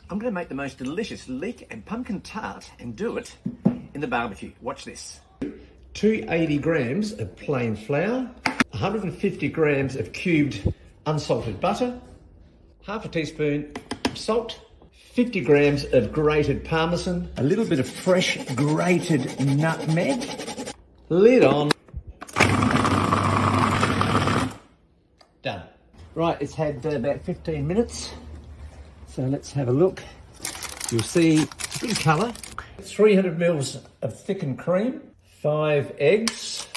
I'm going to make the most delicious leek and pumpkin tart and do it in the barbecue. Watch this. 280 grams of plain flour, 150 grams of cubed unsalted butter, half a teaspoon of salt, 50 grams of grated parmesan, a little bit of fresh grated nutmeg, lid on. Done. Right, it's had about 15 minutes. So let's have a look. You'll see good colour. 300 mils of thickened cream, 5 eggs,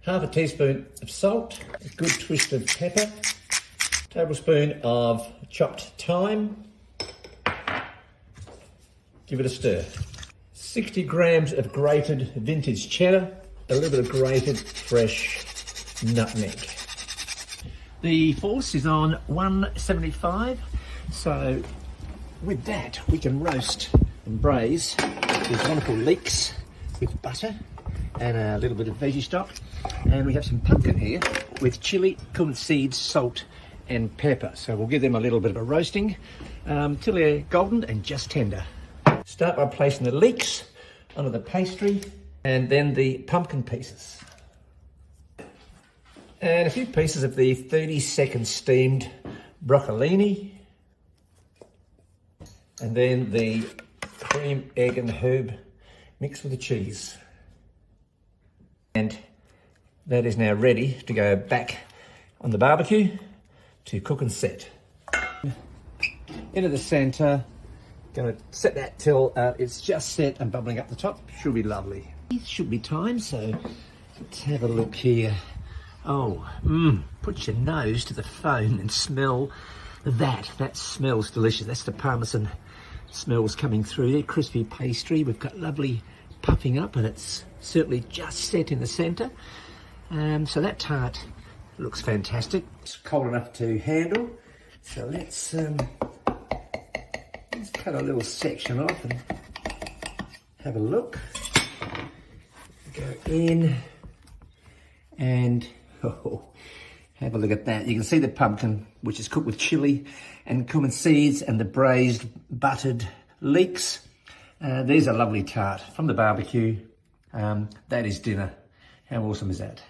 half a teaspoon of salt, a good twist of pepper, tablespoon of chopped thyme. Give it a stir. 60 grams of grated vintage cheddar, a little bit of grated fresh nutmeg. The force is on 175, so with that we can roast and braise these wonderful leeks with butter and a little bit of veggie stock. And we have some pumpkin here with chili, cumin seeds, salt and pepper. So we'll give them a little bit of a roasting till they're golden and just tender. Start by placing the leeks onto the pastry and then the pumpkin pieces. And a few pieces of the 30-second steamed broccolini. And then the cream, egg and herb mixed with the cheese. And that is now ready to go back on the barbecue to cook and set. Into the centre. Going to set that till it's just set and bubbling up the top. Should be lovely. It should be time, so let's have a look here. Oh, put your nose to the phone and smell that. That smells delicious. That's the parmesan smells coming through there. Crispy pastry. We've got lovely puffing up and it's certainly just set in the centre. So that tart looks fantastic. It's cold enough to handle. So let's cut a little section off and have a look. Go in and have a look at that. You can see the pumpkin, which is cooked with chili and cumin seeds and the braised buttered leeks. There's a lovely tart from the barbecue. That is dinner. How awesome is that?